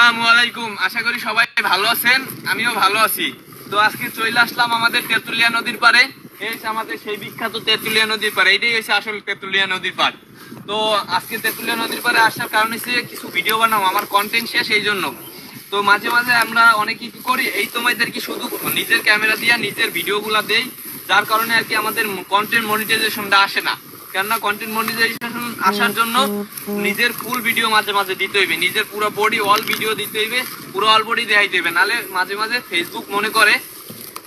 আসসালামু আলাইকুম। আশা করি সবাই ভালো আছেন, আমিও ভালো আছি। তো আজকে চলে আসলাম আমাদের তেঁতুলিয়া নদীর পাড়ে। এই আমাদের সেই বিখ্যাত তেঁতুলিয়া নদীর পাড়ে, এটাই হচ্ছে আসল তেঁতুলিয়া নদীর পাড়। তো আজকে তেঁতুলিয়া নদীর পাড়ে আসার কারণ হচ্ছে কিছু ভিডিও বানাবো, আমার কন্টেন্ট শেষ এই জন্য। তো মাঝে মাঝে আমরা অনেকেই কি করি, এই তোমাদের কি শুধু নিজের ক্যামেরা দিয়ে নিজের ভিডিওগুলো দেই, যার কারণে আর কি আমাদের কন্টেন্ট মনিটাইজেশনটা আসে না। কেননা কন্টেন্ট মনিটাইজেশন আসার জন্য নিজের ফুল ভিডিও মাঝে মাঝে দিতে হইবে, নিজের পুরো বডি অল ভিডিও দিতে হইবে, পুরো অল বডি দেখাইতে হইবে, নাহলে মাঝে মাঝে ফেসবুক মনে করে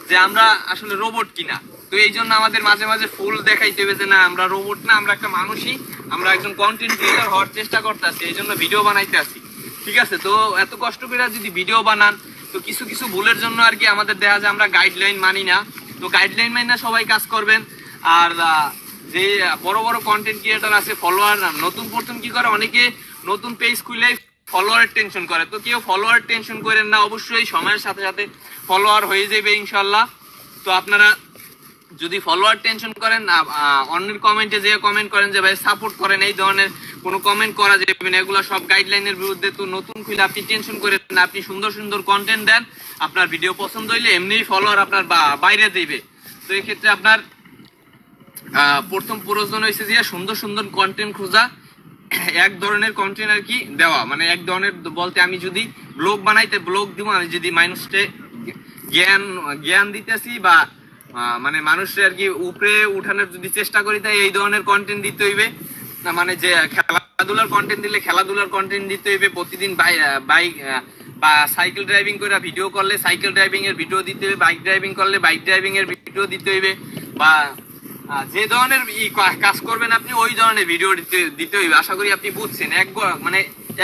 যে আমরা আসলে রোবট কিনা। তো এই জন্য আমাদের মাঝে মাঝে ফুল দেখাইতে হবে যে না আমরা রোবট না, আমরা একটা মানুষই, আমরা একজন কন্টেন্ট ক্রিয়েটর হওয়ার চেষ্টা করতে আসি, এই জন্য ভিডিও বানাইতে আসি। ঠিক আছে, তো এত কষ্ট করে যদি ভিডিও বানান, তো কিছু কিছু ভুলের জন্য আর কি আমাদের দেখা যায় আমরা গাইডলাইন মানি না। তো গাইডলাইন মানি না সবাই কাজ করবেন। আর যে বড় বড় কন্টেন্ট ক্রিয়েটর আছে, ফলোয়ার নতুন প্রথম কি করে, অনেকে নতুন পেজ খুলে ফলোয়ারের টেনশন করে। তো কেউ ফলোয়ার টেনশন করেন না, অবশ্যই সময়ের সাথে সাথে ফলোয়ার হয়ে যাবে ইনশাল্লাহ। তো আপনারা যদি ফলোয়ার টেনশন করেন, অন্যের কমেন্টে যে কমেন্ট করেন যে ভাই সাপোর্ট করেন, এই ধরনের কোনো কমেন্ট করা যাবে না, এগুলো সব গাইডলাইনের বিরুদ্ধে। তো নতুন খুলে আপনি টেনশন করেন না, আপনি সুন্দর সুন্দর কন্টেন্ট দেন, আপনার ভিডিও পছন্দ হইলে এমনিই ফলোয়ার আপনার বাইরে দিবে। তো এক্ষেত্রে আপনার প্রথম প্রয়োজন হয়েছে যে সুন্দর সুন্দর কন্টেন্ট খোঁজা, এক ধরনের কন্টেন্ট আর কি দেওয়া, মানে এক ধরনের বলতে আমি যদি ব্লগ বানাইতে ব্লগ দিব, আমি যদি মানুষকে জ্ঞান দিতেছি বা মানে মানুষের আর কি উপরে উঠানোর যদি চেষ্টা করি, তাই এই ধরনের কন্টেন্ট দিতে হইবে। মানে যে খেলাধুলার কন্টেন্ট দিলে খেলাধুলার কন্টেন্ট দিতে হইবে, প্রতিদিন বাইক বা সাইকেল ড্রাইভিং করে ভিডিও করলে সাইকেল ড্রাইভিং এর ভিডিও দিতে হইবে, বাইক ড্রাইভিং করলে বাইক ড্রাইভিং এর ভিডিও দিতে হইবে, বা যে ধরনের কাজ করবেন আপনি ওই ধরনের ভিডিও দিতে হইবে। আশা করি আপনি বুঝছেন, মানে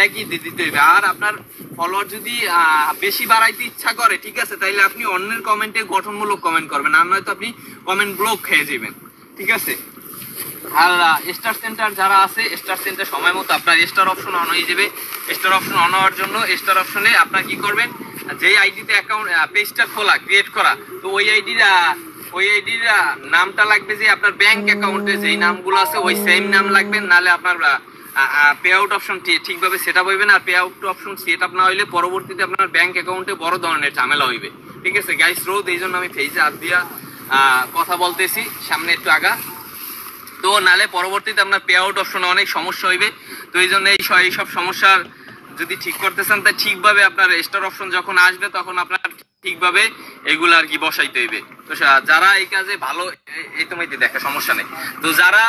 একই দিতে হইবে। আর আপনার ফলোয়ার যদি বেশি বাড়াইতে ইচ্ছা করে, ঠিক আছে, তাইলে আপনি অন্যের কমেন্টে গঠনমূলক কমেন্ট করবেন, আর নয়তো আপনি কমেন্ট ব্লক খেয়ে যাবেন। ঠিক আছে, আর স্টার সেন্টার যারা আছে, স্টার সেন্টার সময় মতো আপনার স্টার অপশন অন হয়ে যাবে। স্টার অপশন অন হওয়ার জন্য স্টার অপশনে আপনার কি করবেন, যে আইডিতে অ্যাকাউন্ট পেজটা খোলা ক্রিয়েট করা, তো ওই আইডির নামটা লাগবে যে আপনার ব্যাংক অ্যাকাউন্টে যেই নামগুলো আছে ওই সেম নাম লাগবে, নাহলে আপনার পে আউট অপশন ঠিকভাবে সেট আপ হইবে না। আর pay out option set up না হইলে পরবর্তীতে আপনার ব্যাংক অ্যাকাউন্টে বড় ধরনের ঝামেলা হইবে। ঠিক আছে গাইস, রোদ এই জন্য আমি ফেজে হাত দিয়া কথা বলতেছি, সামনে একটু আগা, তো নাহলে পরবর্তীতে আপনার পে আউট অপশনে অনেক সমস্যা হইবে। তো এই জন্য এইসব সমস্যার যদি ঠিক করতে চান, তাই ঠিকভাবে আপনার স্টার অপশন যখন আসবে তখন আপনার ঠিকভাবে এগুলো আর কি বসাইতে হইবে। তো যারা এই কাজে ভালো, এই তোমায় দেখা সমস্যা নেই, তো যারা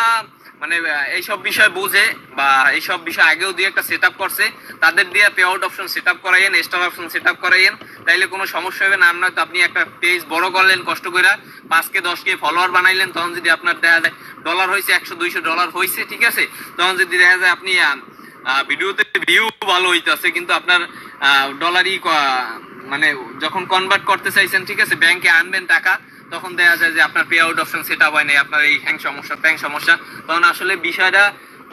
মানে এইসব বিষয় বুঝে বা এইসব বিষয় আগেও দিয়ে একটা সেট আপ করছে, তাদের দিয়ে pay out option set up করাইয়েন, স্টার অপশন সেট আপ করাইয়েন, তাইলে কোনো সমস্যা হবে না। আর নয়তো আপনি একটা পেজ বড় করলেন কষ্ট করে, 5K 10K ফলোয়ার বানাইলেন, তখন যদি আপনার দেখা যায় ডলার হয়েছে $100-200 হয়েছে, ঠিক আছে, তখন যদি দেখা যায় আপনি ভিডিওতে ভিউ ভালো হইতেছে, কিন্তু আপনার ডলারই মানে যখন কনভার্ট করতে চাইছেন, ঠিক আছে, ব্যাংকে আনবেন টাকা, তখন দেখা যায় যে আপনার pay out option set up হয় নাই, আপনার এই হ্যাং সমস্যা ট্যাং সমস্যা। তখন আসলে বিষয়টা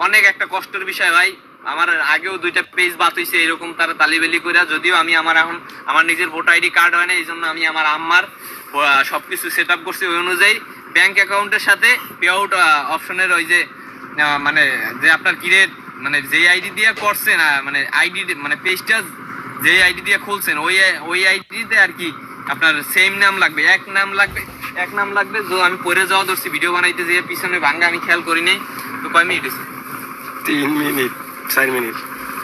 অনেক একটা কষ্টের বিষয় ভাই। আমার আগেও 2টা পেজ বাদ হয়েছে এরকম তারা তালিবেলি করে, যদিও আমি এখন আমার নিজের ভোটার আইডি কার্ড হয় না, এই জন্য আমি আমার আম্মার সবকিছু সেট আপ করছি ওই অনুযায়ী। ব্যাংক অ্যাকাউন্টের সাথে পে আউট অপশনের ওই যে মানে যে আপনার ক্রিয়েট মানে যে আইডি দিয়ে করছেন, মানে আইডি মানে পেজটা যে আইডি দিয়ে খুলছেন ওই আইডিতে আর কি আপনার সেম নাম লাগবে, এক নাম লাগবে। তো আমি পরে যাওয়া ধরছি ভিডিও বানাইতে, যে পিছনে ভাঙ্গা আমি খেয়াল করি নাই। তো কয় মিনিট হয়েছে? 3 মিনিট 4 মিনিট।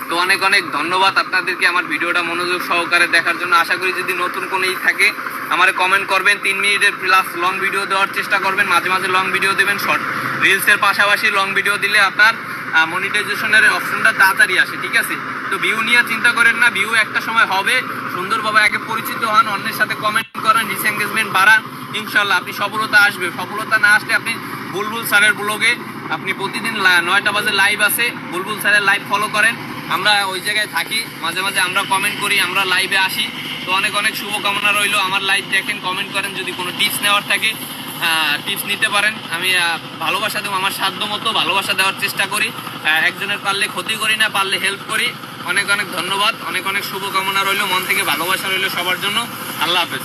তো অনেক অনেক ধন্যবাদ আপনাদেরকে আমার ভিডিওটা মনোযোগ সহকারে দেখার জন্য। আশা করি যদি নতুন কোনো থাকে আমার কমেন্ট করবেন, 3 মিনিটের প্লাস লং ভিডিও দেওয়ার চেষ্টা করবেন, মাঝে মাঝে লং ভিডিও দেবেন, শর্ট রিলসের পাশাপাশি লং ভিডিও দিলে আপনার মনিটাইজেশনের অপশনটা তাড়াতাড়ি আসে। ঠিক আছে, তো ভিউ নিয়ে চিন্তা করেন না, ভিউ একটা সময় হবে, সুন্দরভাবে আগে পরিচিত হন, অন্যের সাথে কমেন্ট করেন, রিচ এঙ্গেজমেন্ট বাড়ান, ইনশাল্লাহ আপনি সফলতা আসবে। সফলতা না আসলে আপনি বুলবুল স্যারের ব্লগে আপনি প্রতিদিন 9টা বাজে লাইভ আছে, বুলবুল স্যারের লাইভ ফলো করেন, আমরা ওই জায়গায় থাকি, মাঝে মাঝে আমরা কমেন্ট করি, আমরা লাইভে আসি। তো অনেক অনেক শুভকামনা রইল, আমার লাইভ দেখেন, কমেন্ট করেন, যদি কোনো টিপস নেওয়ার থাকে টিপস নিতে পারেন। আমি ভালোবাসা দেবো, আমার সাধ্য মতো ভালোবাসা দেওয়ার চেষ্টা করি, একজনের পারলে ক্ষতি করি না, পারলে হেল্প করি। অনেক অনেক ধন্যবাদ, অনেক অনেক শুভকামনা রইল, মন থেকে ভালোবাসা রইল সবার জন্য। আল্লাহ হাফেজ।